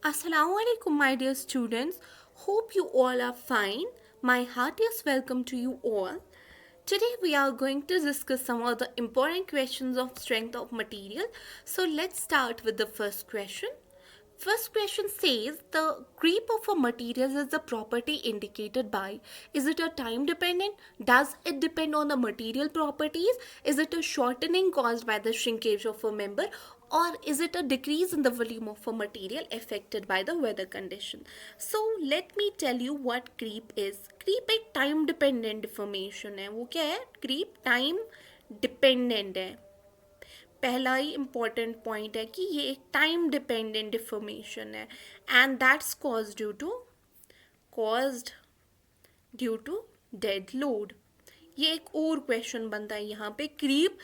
Assalamu alaikum, my dear students. Hope you all are fine. My heartiest welcome to you all. Today we are going to discuss some of the important questions of strength of material. So let's start with the first question. First question says the creep of a material is the property indicated by. Is it a time dependent? Does it depend on the material properties? Is it a shortening caused by the shrinkage of a member? Or is it a decrease in the volume of a material affected by the weather condition? So let me tell you what creep is. Creep एक time dependent deformation है. वो क्या है? Creep time dependent है. पहला ही important point है कि ये एक टाइम डिपेंडेंट डिफॉर्मेशन है and that's caused due to dead load. ये एक और क्वेश्चन बनता है यहाँ पे. Creep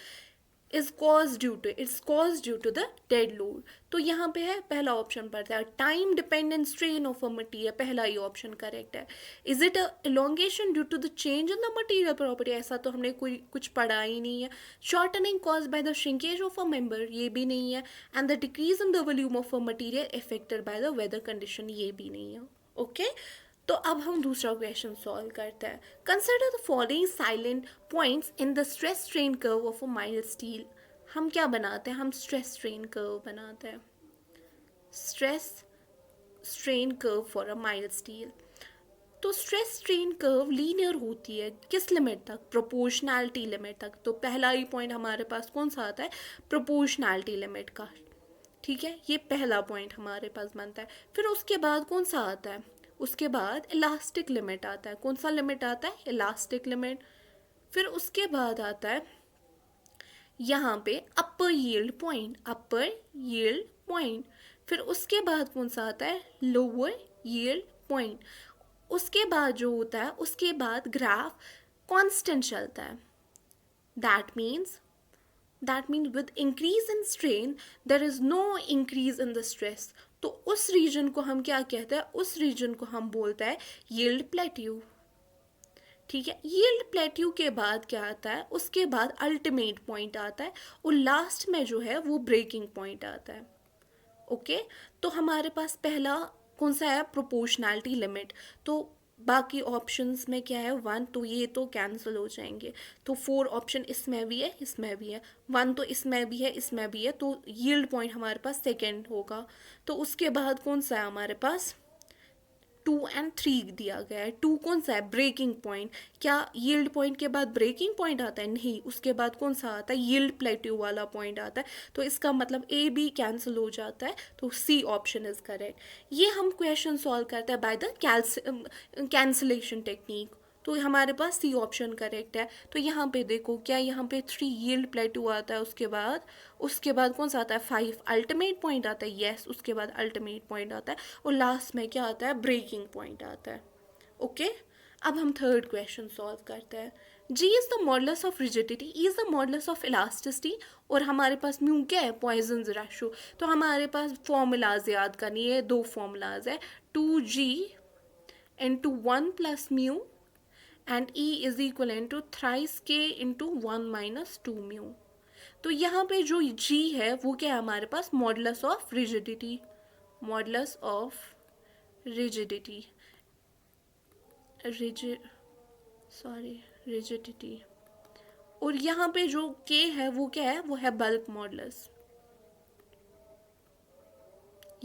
it's cause due to the dead load. तो यहाँ पे है पहला ऑप्शन पड़ता है time dependent strain of a material. पहला ही ऑप्शन करेक्ट है. Is it a elongation due to the change in the material property? ऐसा तो हमने कोई कुछ पढ़ा ही नहीं है. Shortening cause by the shrinkage of a member, ये भी नहीं है. And the decrease in the volume of a material affected by the weather condition, ये भी नहीं है. ओके तो अब हम दूसरा क्वेश्चन सॉल्व करते हैं. Consider the following silent points in the stress strain curve of a mild steel. हम क्या बनाते हैं? हम स्ट्रेस स्ट्रेन कर्व बनाते हैं. Stress strain curve for a mild steel. तो स्ट्रेस स्ट्रेन कर्व लीनियर होती है किस लिमिट तक? प्रोपोर्शनैलिटी लिमिट तक. तो पहला ही पॉइंट हमारे पास कौन सा आता है? प्रोपोर्शनैलिटी लिमिट का. ठीक है, ये पहला पॉइंट हमारे पास बनता है. फिर उसके बाद कौन सा आता है? उसके बाद इलास्टिक लिमिट आता है. कौन सा लिमिट आता है? Elastic limit. फिर उसके बाद आता है यहाँ पे अपर यील्ड पॉइंट. अपर यील्ड पॉइंट. फिर उसके बाद कौन सा आता है? Lower yield point. उसके बाद जो होता है उसके बाद ग्राफ कांस्टेंट चलता है. That means with increase in strain there is no increase in the stress. तो उस रीजन को हम क्या कहते हैं? उस रीजन को हम बोलते हैं यील्ड प्लेट्यू. ठीक है, यील्ड प्लेट्यू के बाद क्या आता है? उसके बाद अल्टीमेट पॉइंट आता है और लास्ट में जो है वो ब्रेकिंग पॉइंट आता है. ओके तो हमारे पास पहला कौन सा है? Proportionality limit. तो बाकी ऑप्शंस में क्या है? 1, तो ये तो कैंसिल हो जाएंगे. तो 4 ऑप्शन इसमें भी है, इसमें भी है. 1 तो इसमें भी है, इसमें भी है. तो यील्ड पॉइंट हमारे पास सेकेंड होगा. तो उसके बाद कौन सा है हमारे पास? 2 एंड 3 दिया गया है. 2 कौन सा है? Breaking point. क्या यील्ड पॉइंट के बाद ब्रेकिंग पॉइंट आता है? नहीं. उसके बाद कौन सा आता है? यील्ड प्लेट्यू वाला पॉइंट आता है. तो इसका मतलब ए बी कैंसिल हो जाता है. तो सी ऑप्शन इज करेक्ट. ये हम क्वेश्चन सॉल्व करते हैं बाय द कैंसिलेशन टेक्निक. तो हमारे पास सी ऑप्शन करेक्ट है. तो यहाँ पे देखो क्या यहाँ पे 3 यील्ड प्लेट्यू आता है. उसके बाद कौन सा आता है? 5 अल्टीमेट पॉइंट आता है. यस उसके बाद अल्टीमेट पॉइंट आता है और लास्ट में क्या आता है? ब्रेकिंग पॉइंट आता है. ओके अब हम थर्ड क्वेश्चन सॉल्व करते हैं. G is the modulus of rigidity, is the modulus of elasticity. और हमारे पास म्यू क्या है? Poisson's ratio. तो हमारे पास फॉर्मूलाज याद करनी है. 2 फॉर्मूलाज है. 2g into 1 plus mu and E is equal to thrice K into 1 minus 2 mu. तो यहाँ पे जो G है वो क्या है हमारे पास? Modulus of rigidity. Modulus of rigidity rigidity. और यहाँ पे जो K है वो क्या है? वो है बल्क मॉडुलस,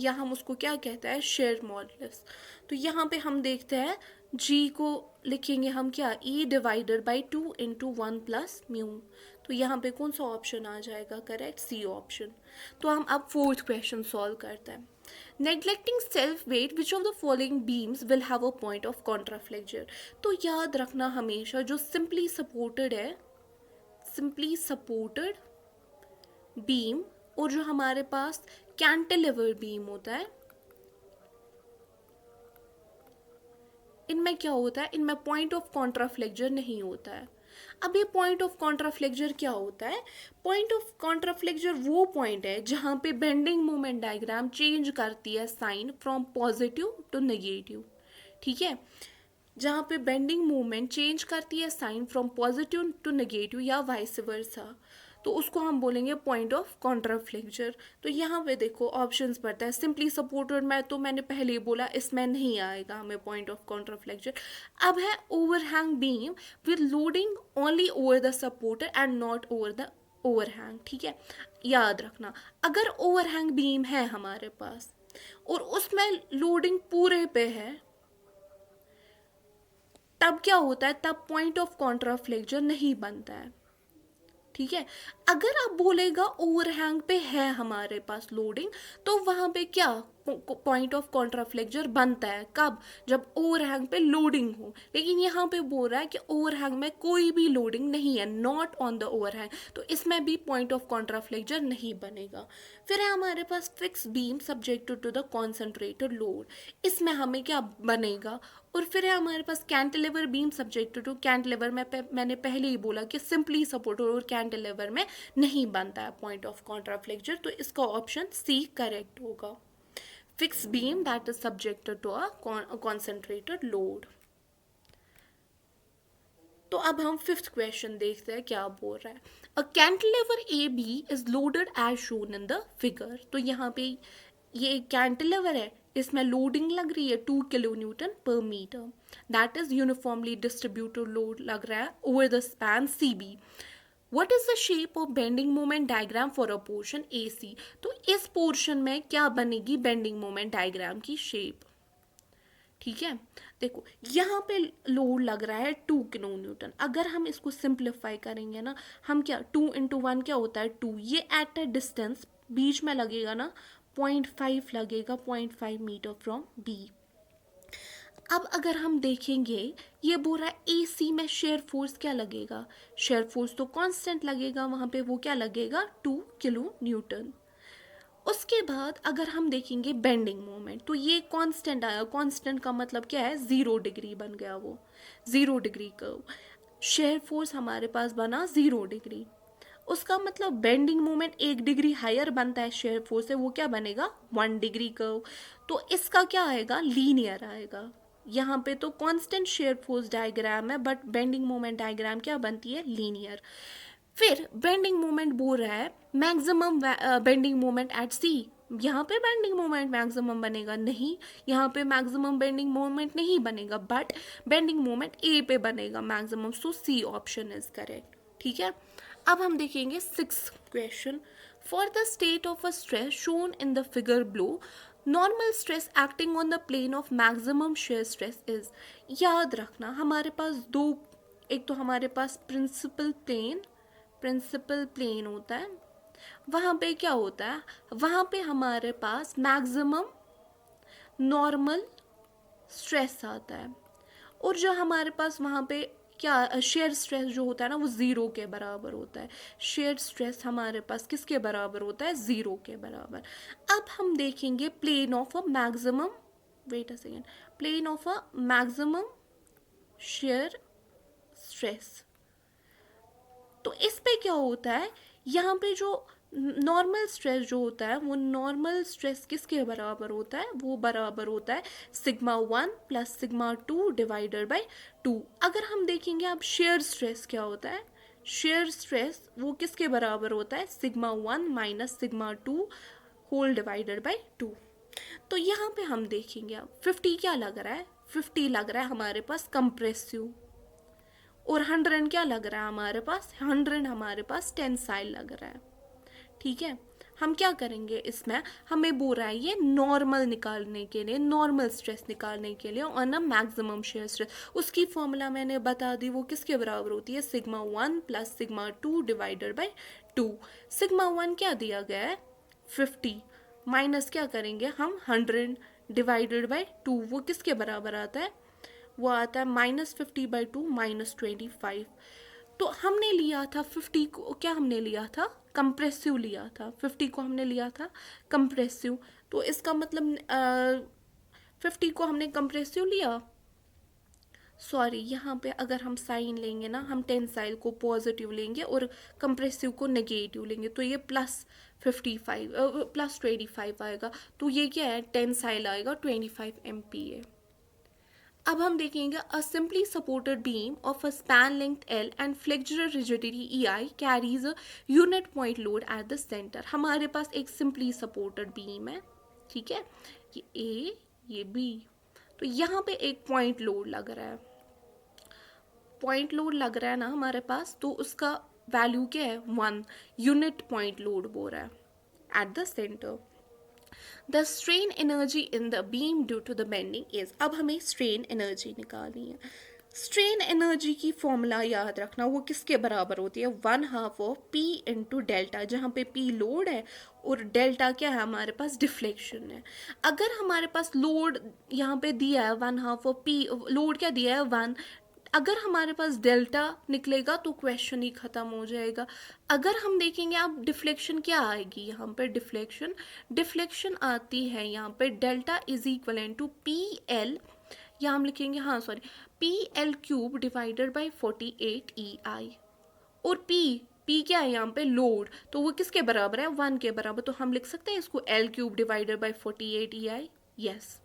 या हम उसको क्या कहते हैं? Share modulus. तो यहाँ पे हम देखते हैं जी को लिखेंगे हम क्या? E divided by 2 into 1 plus mu. तो यहाँ पे कौन सा ऑप्शन आ जाएगा? Correct, C option. तो हम अब फोर्थ क्वेश्चन सॉल्व करते हैं. Neglecting self weight which of the following beams will have a point of contraflexure. तो याद रखना हमेशा जो सिंपली सपोर्टेड है, सिंपली सपोर्टेड बीम और जो हमारे पास कैंटिलीवर बीम होता है, इनमें क्या होता है? इनमें पॉइंट ऑफ कॉन्ट्राफ्लेक्चर नहीं होता है. अब ये पॉइंट ऑफ कॉन्ट्राफ्लेक्चर क्या होता है? पॉइंट ऑफ कॉन्ट्राफ्लेक्चर वो पॉइंट है जहाँ पे बेंडिंग मोमेंट डायग्राम चेंज करती है sign from positive to negative. ठीक है, जहाँ पे बेंडिंग मोमेंट चेंज करती है sign from positive to negative या वाइस वर्सा. तो उसको हम बोलेंगे पॉइंट ऑफ कॉन्ट्राफ्लेक्चर। तो यहाँ पे देखो ऑप्शंस पड़ता है, सिंपली सपोर्टेड में तो मैंने पहले ही बोला इसमें नहीं आएगा हमें पॉइंट ऑफ कॉन्ट्राफ्लेक्चर। अब है overhang beam with loading only over the supporter and not over the overhang. ठीक है, याद रखना, अगर ओवरहैंग बीम है हमारे पास और उसमें लोडिंग पूरे पे है, तब क्या होता है, तब पॉइंट ऑफ कॉन्ट्राफ्लेक्चर नहीं बनता है। ठीक है, अगर आप बोलेगा ओवरहैंग पे है हमारे पास लोडिंग, तो वहां पे क्या पॉइंट ऑफ कॉन्ट्राफ्लेक्चर बनता है, कब, जब ओवरहैंग पे लोडिंग हो। लेकिन यहाँ पे बोल रहा है कि ओवरहैंग में कोई भी लोडिंग नहीं है, नॉट ऑन द ओवरहैंग, तो इसमें भी पॉइंट ऑफ कॉन्ट्राफ्लेक्चर नहीं बनेगा। फिर है हमारे पास fix beam subjected to the concentrated load, इसमें हमें क्या बनेगा। और फिर है हमारे पास cantilever beam subjected to, cantilever में मैंने पहले ही बोला कि सिंपली सपोर्टेड और कैंटिलीवर में नहीं बनता है पॉइंट ऑफ कॉन्ट्राफ्लेक्चर, तो इसका ऑप्शन सी करेक्ट होगा। Fix beam that is subjected to a concentrated load. तो अब हम फिफ्थ क्वेश्चन देखते हैं क्या बोल रहा है। A cantilever A B is loaded as shown in the figure. तो यहाँ पे ये एक कैंटिलीवर है, इसमें लोडिंग लग रही है 2 किलो न्यूटन पर metre, that is uniformly distributed load लग रहा है over the span C B. What is the shape of bending moment diagram for a portion A C. तो इस पोर्शन में क्या बनेगी बेंडिंग मोमेंट डायग्राम की शेप। ठीक है, देखो यहाँ पे लोड लग रहा है 2 किलो न्यूटन। अगर हम इसको सिंप्लीफाई करेंगे ना, हम क्या 2 इंटू 1 क्या होता है 2, ये एट अ डिस्टेंस बीच में लगेगा ना 0.5 लगेगा, 0.5 मीटर फ्रॉम बी। अब अगर हम देखेंगे, ये बोल रहा है ए सी में शेयर फोर्स क्या लगेगा, शेयर फोर्स तो कांस्टेंट लगेगा वहाँ पे, वो क्या लगेगा 2 किलो न्यूटन। उसके बाद अगर हम देखेंगे बेंडिंग मोमेंट, तो ये कांस्टेंट आया, कांस्टेंट का मतलब क्या है 0 डिग्री बन गया, वो 0 डिग्री कर्व। शेयर फोर्स हमारे पास बना 0 डिग्री, उसका मतलब बेंडिंग मोमेंट 1 डिग्री हायर बनता है शेयर फोर्स से, वो क्या बनेगा 1 डिग्री कर्व। तो इसका क्या आएगा लीनियर आएगा। यहाँ पे तो कांस्टेंट शेयर फोर्स डायग्राम है, बट बेंडिंग मोमेंट डायग्राम क्या बनती है लीनियर। फिर बेंडिंग मोमेंट बोल रहा है मैक्सिमम बेंडिंग मोमेंट एट सी। यहाँ पे बेंडिंग मोमेंट मैक्सिमम बनेगा नहीं, यहाँ पे मैक्सिमम बेंडिंग मोमेंट नहीं बनेगा, बट बेंडिंग मोमेंट ए पे बनेगा maximum, so C option is correct. ठीक है, अब हम देखेंगे 6th question. For the state of a stress shown in the figure below, normal stress acting on the plane of maximum shear stress is. याद रखना हमारे पास दो, एक तो हमारे पास प्रिंसिपल प्लेन होता है, वहाँ पे क्या होता है, वहाँ पे हमारे पास मैक्सिमम नॉर्मल स्ट्रेस आता है, और जो हमारे पास वहाँ पे क्या शेयर स्ट्रेस जो होता है ना वो 0 के बराबर होता है। शेयर स्ट्रेस हमारे पास किसके बराबर होता है 0 के बराबर। अब हम देखेंगे plane of a maximum, wait a second, plane of a maximum shear stress. तो इस पे क्या होता है, यहाँ पे जो नॉर्मल स्ट्रेस जो होता है, वो नॉर्मल स्ट्रेस किसके बराबर होता है, वो बराबर होता है sigma 1 plus sigma 2 divided by 2। अगर हम देखेंगे अब शेयर स्ट्रेस क्या होता है, शेयर स्ट्रेस वो किसके बराबर होता है sigma 1 minus sigma 2 whole divided by 2। तो यहाँ पे हम देखेंगे अब 50 क्या लग रहा है, 50 लग रहा है हमारे पास कंप्रेसिव, और 100 क्या लग रहा है हमारे पास, 100 हमारे पास टेंसाइल लग रहा है। ठीक है, हम क्या करेंगे इसमें, हमें बोल रहा है ये नॉर्मल निकालने के लिए, नॉर्मल स्ट्रेस निकालने के लिए on a maximum shear stress, उसकी फॉर्मूला मैंने बता दी, वो किसके बराबर होती है sigma 1 plus sigma 2 divided by 2। Sigma 1 क्या दिया गया है 50, माइनस क्या करेंगे हम 100 डिवाइडेड बाई 2, वो किसके बराबर आता है, वो आता है -50/2 -25। तो हमने लिया था 50 को, क्या हमने लिया था कंप्रेसिव लिया था, 50 को हमने लिया था कंप्रेसिव, तो इसका मतलब 50 को हमने कंप्रेसिव लिया, सॉरी यहाँ पे अगर हम साइन लेंगे ना, हम टेंसाइल को पॉजिटिव लेंगे और कंप्रेसिव को नेगेटिव लेंगे, तो ये +25 आएगा, तो ये क्या है टेंसाइल आएगा 25 MPa। अब हम देखेंगे a simply supported beam of a span length L and flexural rigidity E I carries a unit point load at the centre. हमारे पास एक सिंपली सपोर्टेड बीम है, ठीक है, ये ए ये बी. तो यहाँ पे एक पॉइंट लोड लग रहा है, पॉइंट लोड लग रहा है ना हमारे पास, तो उसका वैल्यू क्या है 1 यूनिट पॉइंट लोड बोल रहा है at the centre. The strain energy in the beam due to the bending is. अब हमें स्ट्रेन एनर्जी निकालनी है. स्ट्रेन एनर्जी की फॉर्मूला याद रखना, वो किसके बराबर होती है 1/2 ऑफ पी इंटू डेल्टा, जहाँ पे पी लोड है और डेल्टा क्या है हमारे पास डिफ्लेक्शन है. अगर हमारे पास लोड यहाँ पे दिया है 1/2 ऑफ पी, लोड क्या दिया है 1, अगर हमारे पास डेल्टा निकलेगा तो क्वेश्चन ही ख़त्म हो जाएगा. अगर हम देखेंगे अब डिफ्लेक्शन क्या आएगी यहाँ पर, डिफ्लेक्शन आती है यहाँ पे delta is equal to P L, या हम लिखेंगे हाँ sorry P L cube divided by 48 E I. और पी क्या है यहाँ पे लोड, तो वो किसके बराबर है 1 के बराबर, तो हम लिख सकते हैं इसको L cube divided by 48 E I. Yes.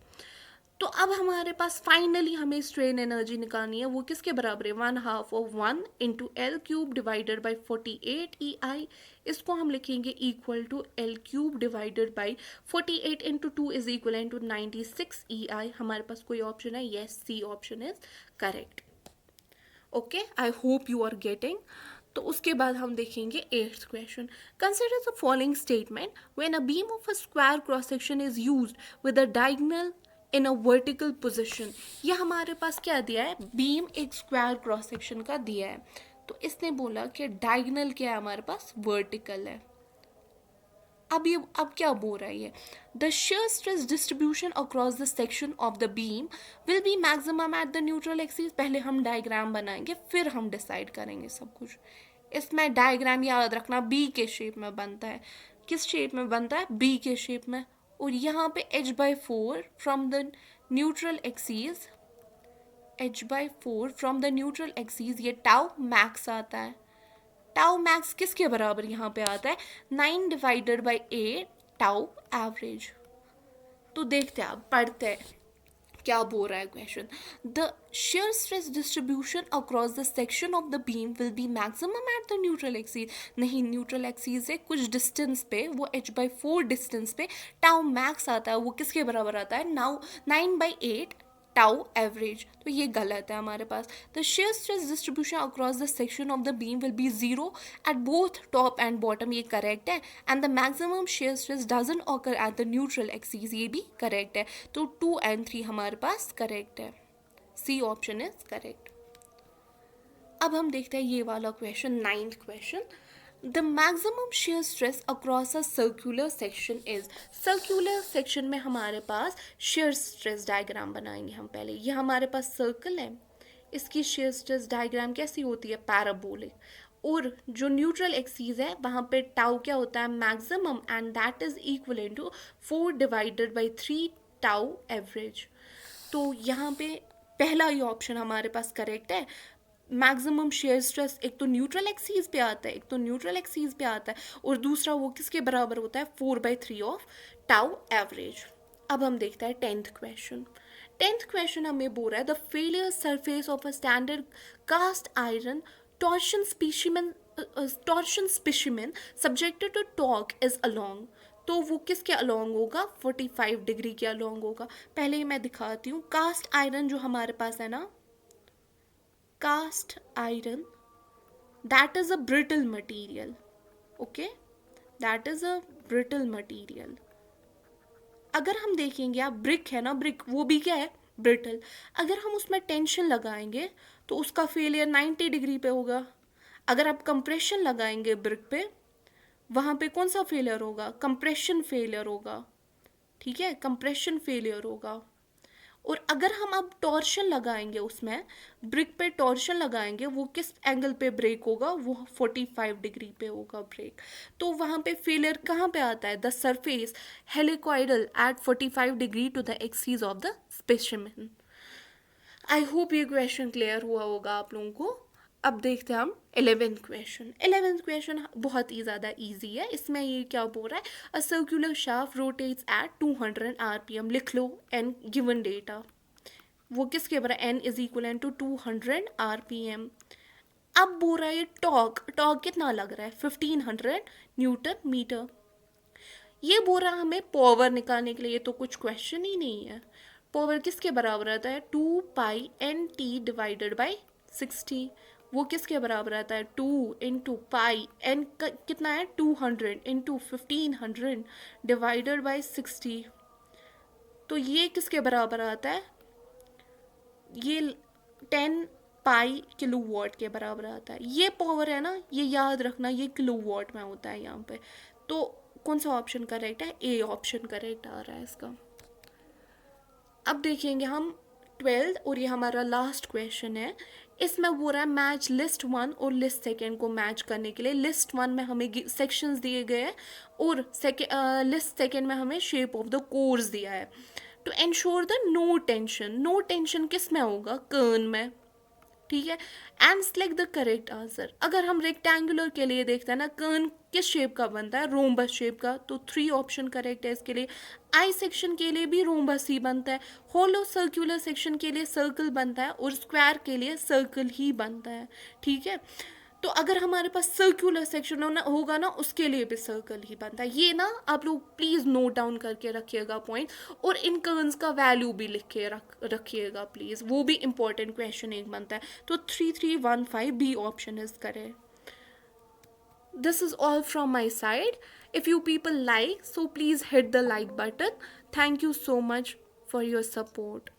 तो अब हमारे पास फाइनली हमें स्ट्रेन एनर्जी निकालनी है, वो किसके बराबर है 1/2 of 1 into L cube divided by 48 E I. इसको हम लिखेंगे equal to L cube divided by 48 into 2 is equal to 96 E I. हमारे पास कोई ऑप्शन है, yes C option is correct. Okay, I hope you are getting. तो उसके बाद हम देखेंगे 8th question. Consider the following statement when a beam of a square cross section is used with a diagonal in a vertical position. ये हमारे पास क्या दिया है, बीम एक स्क्वायर क्रॉस सेक्शन का दिया है, तो इसने बोला कि डायगोनल क्या है हमारे पास वर्टिकल है. अब क्या बोल रहा है ये, the shear stress distribution across the section of the beam will be maximum at the neutral axis. पहले हम डायग्राम बनाएंगे फिर हम डिसाइड करेंगे सब कुछ. इसमें डायग्राम याद रखना बी के शेप में बनता है. किस शेप में बनता है, बी के शेप में. और यहाँ पे h/4 from the neutral axis, h/4 from the neutral axis, ये टाउ मैक्स आता है. टाउ मैक्स किसके बराबर यहाँ पे आता है 9 डिवाइडेड बाई 8 टाउ एवरेज. तो देखते हैं, आप पढ़ते हैं क्या बोल रहा है question. The shear stress distribution across the section of the beam will be maximum at the neutral axis. नहीं, न्यूट्रल एक्सीज से कुछ डिस्टेंस पे, वो h/4 डिस्टेंस पे टाउ मैक्स आता है, वो किसके बराबर आता है 9/8 टाउ एवरेज. तो ये गलत है हमारे पास. The shear stress distribution across the section of the beam will be 0 at both top and bottom, ये करेक्ट है. And the maximum shear stress doesn't occur at the neutral axis, ये भी करेक्ट है. तो 2 and 3 हमारे पास correct है, सी option is correct. अब हम देखते हैं ये वाला question, 9th question. The maximum shear stress across a circular section is. Circular section में हमारे पास shear stress डायग्राम बनाएंगे हम पहले. ये हमारे पास सर्कल है, इसकी shear stress डायग्राम कैसी होती है पैराबोलिक. और जो न्यूट्रल एक्सीज है वहाँ पे टाउ क्या होता है maximum, and that is equal to 4 divided by 3 tau average. तो यहाँ पे पहला ही ऑप्शन हमारे पास करेक्ट है. मैक्सिमम शेयर स्ट्रेस एक तो न्यूट्रल एक्सीज पे आता है, और दूसरा वो किसके बराबर होता है 4/3 ऑफ टाउ एवरेज. अब हम देखते हैं 10th क्वेश्चन. 10th क्वेश्चन हमें बोल रहा है the failure surface of a standard cast iron torsion specimen subjected to torque is along. तो वो किसके अलोंग होगा 45 डिग्री के अलोंग होगा. पहले ही मैं दिखाती हूँ. कास्ट आयरन जो हमारे पास है ना, cast iron, that is a brittle material. Okay, that is a brittle material. अगर हम देखेंगे, आप ब्रिक है ना, ब्रिक वो भी क्या है ब्रिटल. अगर हम उसमें टेंशन लगाएंगे तो उसका फेलियर 90 डिग्री पे होगा. अगर आप कंप्रेशन लगाएंगे ब्रिक पे, वहाँ पे कौन सा फेलियर होगा, कंप्रेशन फेलियर होगा. ठीक है, कंप्रेशन फेलियर होगा. और अगर हम अब टॉर्शन लगाएंगे, उसमें ब्रिक पे टॉर्शन लगाएंगे, वो किस एंगल पे ब्रेक होगा, वो 45 डिग्री पे होगा ब्रेक. तो वहाँ पे फेलियर कहाँ पे आता है, the surface helicoidal at 45 degree to the axes of the specimen. I hope ये क्वेश्चन क्लियर हुआ होगा आप लोगों को. अब देखते हैं हम 11th क्वेश्चन. 11th क्वेश्चन बहुत ही ज़्यादा इजी है. इसमें ये क्या बोल रहा है, a circular shaft rotates at 200 RPM. लिख लो एंड गिवन डेटा. वो किसके बराबर, n is equal to 200 RPM। अब बोल रहा है टॉर्क, टॉर्क कितना लग रहा है 1500 न्यूटन मीटर। ये बोल रहा है हमें पावर निकालने के लिए, ये तो कुछ क्वेश्चन ही नहीं है। पावर किसके बराबर आता है 2π/nt डिवाइडेड बाई 60। वो किसके बराबर आता है 2 × n कितना है 200 × 1500 डिवाइडेड बाई 60। तो ये किसके बराबर आता है, ये 10π किलो वाट के बराबर आता है। ये पावर है ना, ये याद रखना, ये किलो वाट में होता है यहाँ पे। तो कौन सा ऑप्शन करेक्ट है, ए ऑप्शन करेक्ट आ रहा है इसका। अब देखेंगे हम 12 और ये हमारा लास्ट क्वेश्चन है। इसमें वो रहा है मैच लिस्ट 1 और लिस्ट सेकेंड को मैच करने के लिए। लिस्ट 1 में हमें सेक्शंस दिए गए हैं और लिस्ट सेकेंड में हमें शेप ऑफ द कोर्स दिया है। To ensure the no tension, no tension किस में होगा, कर्न में, ठीक है। And select the correct answer. अगर हम रेक्टेंगुलर के लिए देखते हैं ना, कर्न किस शेप का बनता है, रोम्बस शेप का, तो 3 ऑप्शन करेक्ट है इसके लिए। आई सेक्शन के लिए भी रोम्बस ही बनता है, होलो सर्कुलर सेक्शन के लिए सर्कल बनता है और स्क्वायर के लिए सर्कल ही बनता है, ठीक है। तो अगर हमारे पास सर्कुलर सेक्शन होगा ना, उसके लिए भी सर्कल ही बनता है। ये ना आप लोग प्लीज़ नोट डाउन करके रखिएगा पॉइंट, और इन कर्न्स का वैल्यू भी लिख के रखिएगा प्लीज़, वो भी इंपॉर्टेंट क्वेश्चन एक बनता है। तो 3315 B option is correct. This is all from my side. If you people like, so please hit the like button. Thank you so much for your support.